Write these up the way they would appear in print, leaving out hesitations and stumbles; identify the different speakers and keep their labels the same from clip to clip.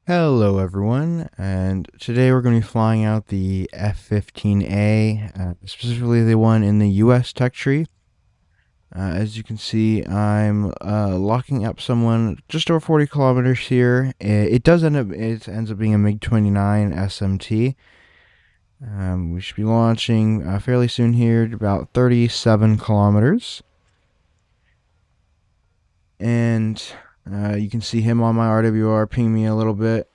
Speaker 1: Hello everyone, and today we're going to be flying out the F-15A, specifically the one in the US tech tree. As you can see, I'm locking up someone just over 40 kilometers here. It ends up being a MiG-29 SMT. We should be launching fairly soon here, at about 37 kilometers. And you can see him on my RWR ping me a little bit.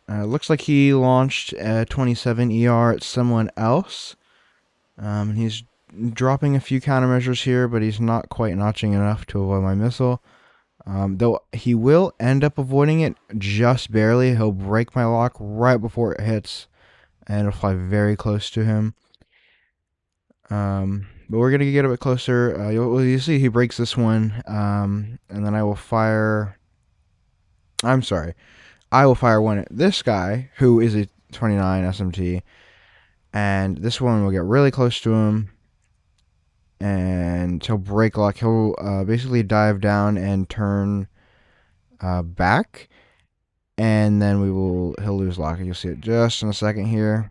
Speaker 1: Looks like he launched a 27 ER at someone else. He's dropping a few countermeasures here, but he's not quite notching enough to avoid my missile. Though he will end up avoiding it just barely. He'll break my lock right before it hits, and it'll fly very close to him. But we're going to get a bit closer. You'll see he breaks this one, and then I will fire. I'm sorry. I will fire one at this guy, who is a 29 SMT, and this one will get really close to him, and he'll break lock. He'll basically dive down and turn back, and then he'll lose lock. You'll see it just in a second here.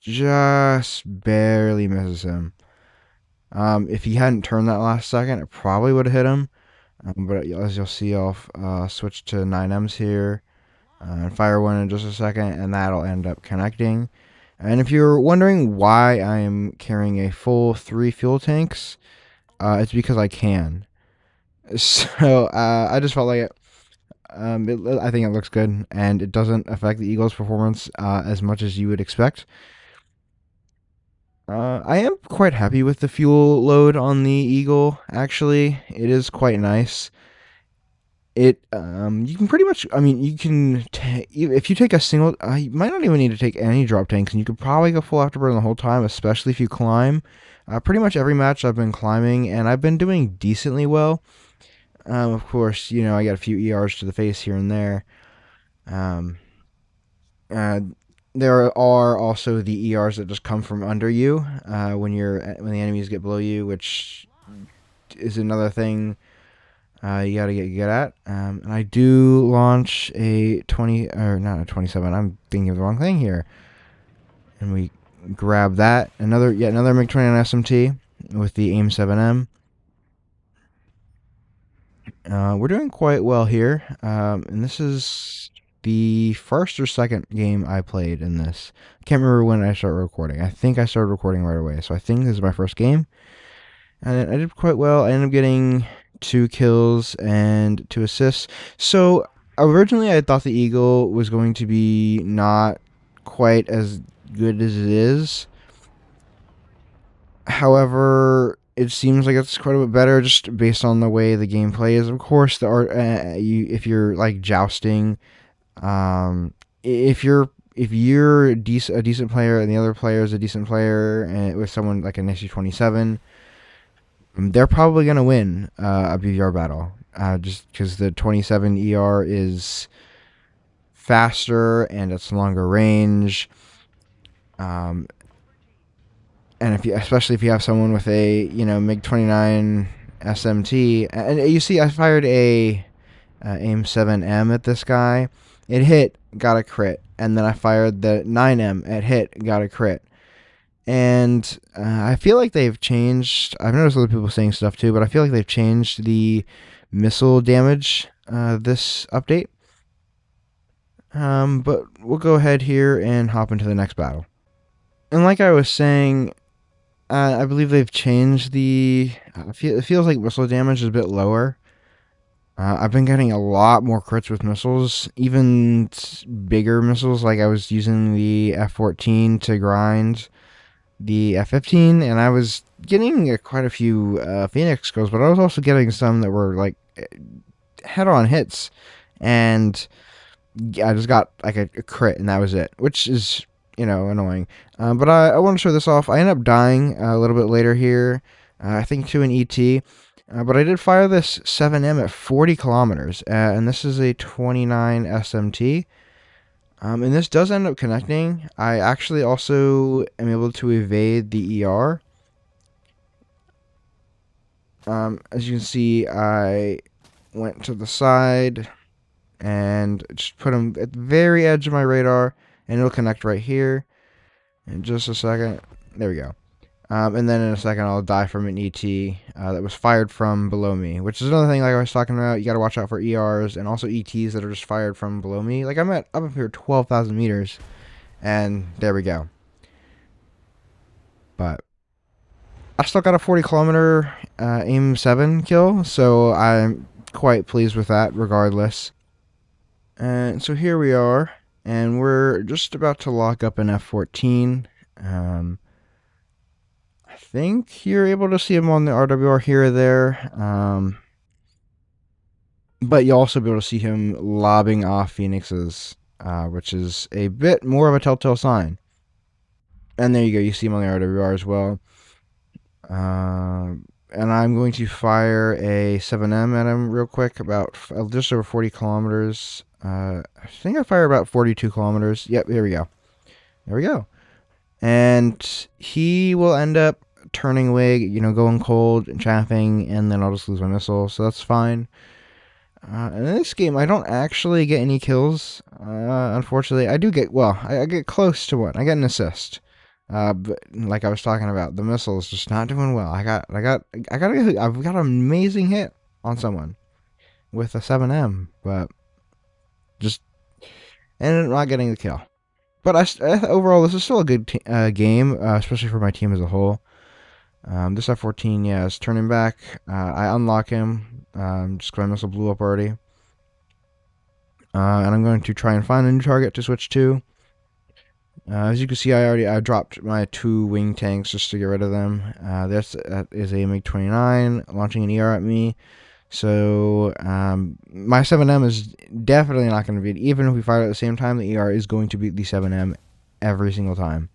Speaker 1: Just barely misses him. If he hadn't turned that last second, it probably would have hit him. But as you'll see, I'll switch to 9Ms here and fire one in just a second, and that'll end up connecting. And if you're wondering why I am carrying a full 3 fuel tanks, it's because I can. So I just felt like it. I think it looks good, and it doesn't affect the Eagles' performance as much as you would expect. I am quite happy with the fuel load on the Eagle. Actually, it is quite nice. You can pretty much, you can if you take a single, you might not even need to take any drop tanks, and you could probably go full afterburn the whole time, especially if you climb. Pretty much every match I've been climbing, and I've been doing decently well. Of course, I got a few ERs to the face here and there. Um, uh, there are also the ERs that just come from under you when the enemies get below you, which is another thing you got to get good at. And I do launch a 20, or not a 27. I'm thinking of the wrong thing here. And we grab that. Yet another MiG-29 SMT with the AIM 7M. We're doing quite well here. And this is the first or second game I played in this. I can't remember when I started recording. I think I started recording right away. So I think this is my first game. And I did quite well. I ended up getting 2 kills and 2 assists. So originally I thought the Eagle was going to be not quite as good as it is. However, it seems like it's quite a bit better just based on the way the gameplay is. Of course, if you're like jousting, if you're a decent player and the other player is a decent player, and with someone like an SU-27, they're probably gonna win a BVR battle. Just because the 27 ER is faster and it's longer range. Um, and especially if you have someone with a MiG-29 SMT, and you see I fired a AIM 7M at this guy. It hit, got a crit, and then I fired the 9M. It hit, got a crit. And I feel like they've changed. I've noticed other people saying stuff too, but I feel like they've changed the missile damage this update. But we'll go ahead here and hop into the next battle. And like I was saying, I believe they've changed it feels like missile damage is a bit lower. I've been getting a lot more crits with missiles, even bigger missiles. Like I was using the F-14 to grind the F-15, and I was getting quite a few Phoenix kills, but I was also getting some that were like head-on hits, and I just got like a crit, and that was it, which is annoying. But I want to show this off. I ended up dying a little bit later here, I think to an ET. But I did fire this 7M at 40 kilometers, and this is a 29 SMT. And this does end up connecting. I actually also am able to evade the ER. As you can see, I went to the side, and just put him at the very edge of my radar, and it'll connect right here. In just a second. There we go. And then in a second, I'll die from an ET that was fired from below me, which is another thing like I was talking about. You got to watch out for ERs and also ETs that are just fired from below me. Like I'm up here 12,000 meters, and there we go. But I still got a 40-kilometer aim 7 kill, so I'm quite pleased with that regardless. And so here we are, and we're just about to lock up an F-14. I think you're able to see him on the RWR here or there, but you'll also be able to see him lobbing off Phoenixes, which is a bit more of a telltale sign. And there you go, you see him on the RWR as well. And I'm going to fire a 7M at him real quick, about just over 40 kilometers. I think I fire about 42 kilometers. Yep, here we go. There we go. And he will end up turning away, going cold and chaffing, and then I'll just lose my missile, so that's fine. In this game, I don't actually get any kills. Unfortunately, I do get, I get close to one. I get an assist. But like I was talking about, the missile is just not doing well. I've got an amazing hit on someone with a 7M, but just ended up not getting the kill. But overall, this is still a good game, especially for my team as a whole. This F-14, yeah, is turning back. I unlock him, just because my missile blew up already. And I'm going to try and find a new target to switch to. As you can see, I dropped my 2 wing tanks just to get rid of them. This is a MiG-29 launching an ER at me. So my 7M is definitely not going to beat. Even if we fire at the same time, the ER is going to beat the 7M every single time.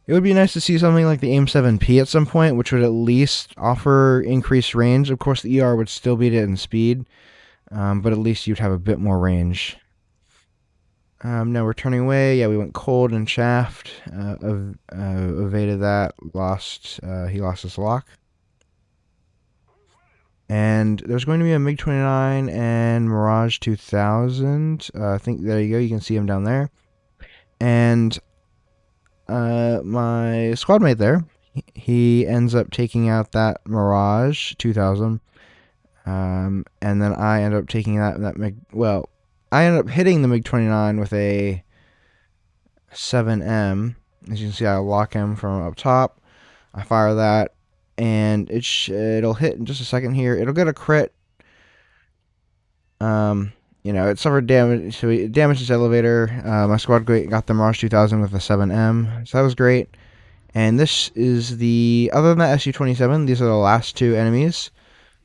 Speaker 1: It would be nice to see something like the AIM-7P at some point, which would at least offer increased range. Of course, the ER would still beat it in speed, but at least you'd have a bit more range. Now we're turning away. Yeah, we went cold and shaft. Evaded that. He lost his lock. And there's going to be a MiG-29 and Mirage 2000. I think there you go. You can see him down there. And my squad mate there, he ends up taking out that Mirage 2000. And then I end up taking I ended up hitting the MiG-29 with a 7M. As you can see, I lock him from up top. I fire that, and it'll hit in just a second here. It'll get a crit. It suffered damage, so it damaged its elevator. My squad got the Mirage 2000 with a 7M, so that was great. And this is other than that Su-27, these are the last 2 enemies.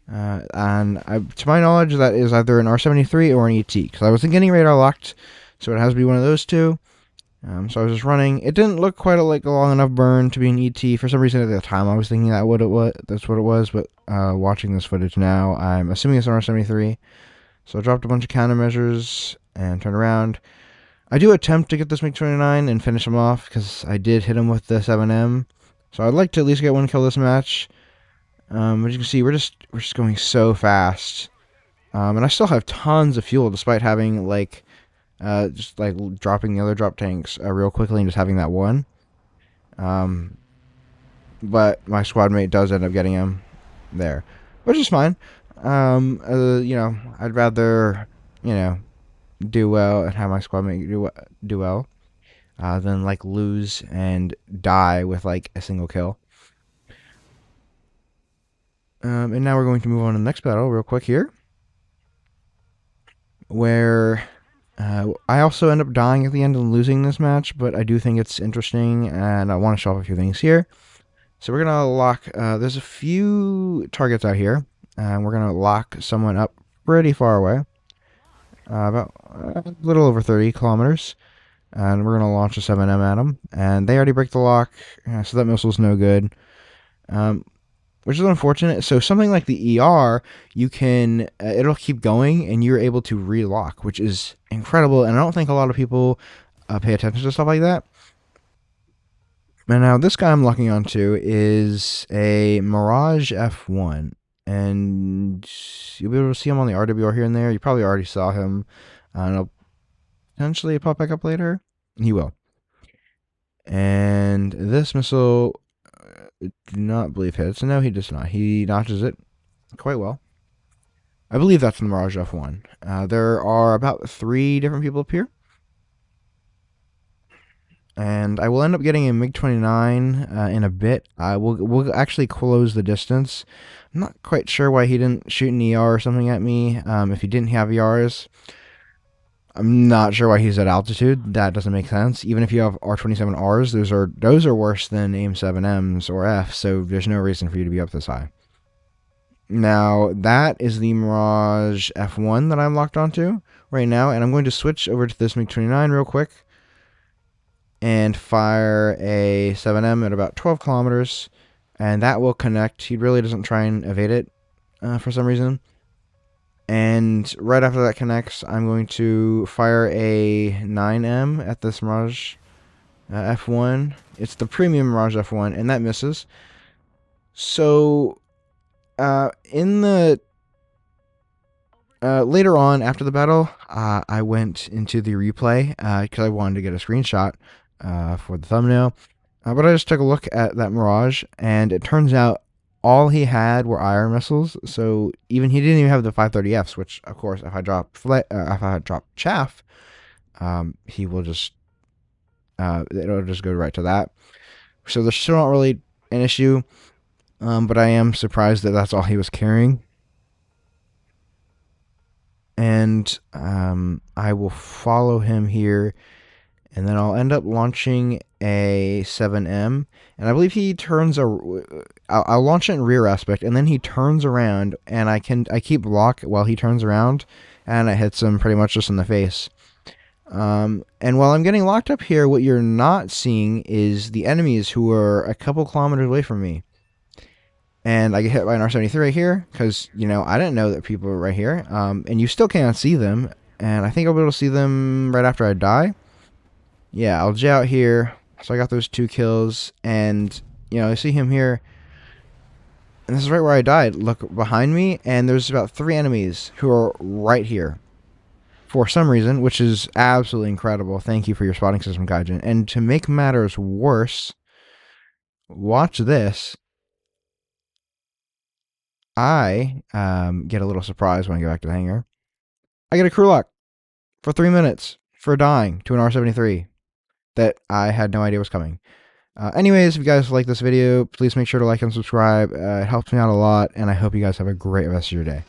Speaker 1: To my knowledge, that is either an R-73 or an ET, because I wasn't getting radar locked, so it has to be one of those 2. So I was just running. It didn't look quite like a long enough burn to be an ET. For some reason at the time I was thinking that's what it was, but watching this footage now, I'm assuming it's an R-73. So I dropped a bunch of countermeasures and turned around. I do attempt to get this MiG-29 and finish him off, because I did hit him with the 7M. So I'd like to at least get 1 kill this match. But you can see, we're just going so fast. And I still have tons of fuel, despite having, just dropping the other drop tanks real quickly and just having that one. But my squad mate does end up getting him there, which is fine. I'd rather, do well and have my squad mate do well, than, lose and die with, a single kill. And now we're going to move on to the next battle real quick here, where I also end up dying at the end and losing this match, but I do think it's interesting, and I want to show off a few things here. So we're going to lock, there's a few targets out here, and we're going to lock someone up pretty far away, about a little over 30 kilometers, and we're going to launch a 7M at them, and they already break the lock, so that missile's no good. Which is unfortunate. So something like the ER, you can, it'll keep going, and you're able to relock, which is incredible, and I don't think a lot of people pay attention to stuff like that. And now this guy I'm locking onto is a Mirage F1. and you'll be able to see him on the RWR here and there. You probably already saw him, and he'll potentially pop back up later. He will. And this missile, do not believe hits. No, he does not. He notches it quite well. I believe that's the Mirage F1. There are about 3 different people up here. And I will end up getting a MiG-29 in a bit. We'll actually close the distance. I'm not quite sure why he didn't shoot an ER or something at me. If he didn't have ERs, I'm not sure why he's at altitude. That doesn't make sense. Even if you have R-27Rs, those are worse than AIM-7Ms or F, so there's no reason for you to be up this high. Now, that is the Mirage F1 that I'm locked onto right now, and I'm going to switch over to this MiG-29 real quick and fire a 7M at about 12 kilometers, and that will connect. He really doesn't try and evade it for some reason. And right after that connects, I'm going to fire a 9M at this Mirage F1. It's the premium Mirage F1, and that misses. So, in the later on after the battle, I went into the replay because I wanted to get a screenshot for the thumbnail. But I just took a look at that Mirage, and it turns out all he had were IR missiles. So he didn't even have the 530Fs, which of course, if I drop chaff, he will just it'll just go right to that. So there's still not really an issue, but I am surprised that that's all he was carrying. And I will follow him here, and then I'll end up launching a 7M, and I believe he turns I'll launch it in rear aspect, and then he turns around, and I keep lock while he turns around, and it hits him pretty much just in the face. And while I'm getting locked up here, what you're not seeing is the enemies who are a couple kilometers away from me. And I get hit by an R-73 right here, because, I didn't know that people were right here. And you still can't see them, and I think I'll be able to see them right after I die. Yeah, I'll J out here. So I got those 2 kills, and, I see him here. And this is right where I died. Look behind me, and there's about 3 enemies who are right here. For some reason, which is absolutely incredible. Thank you for your spotting system, Gaijin. And to make matters worse, watch this. I get a little surprise when I go back to the hangar. I get a crew lock for 3 minutes for dying to an R-73 that I had no idea was coming. Anyways, if you guys like this video, please make sure to like and subscribe. It helps me out a lot, and I hope you guys have a great rest of your day.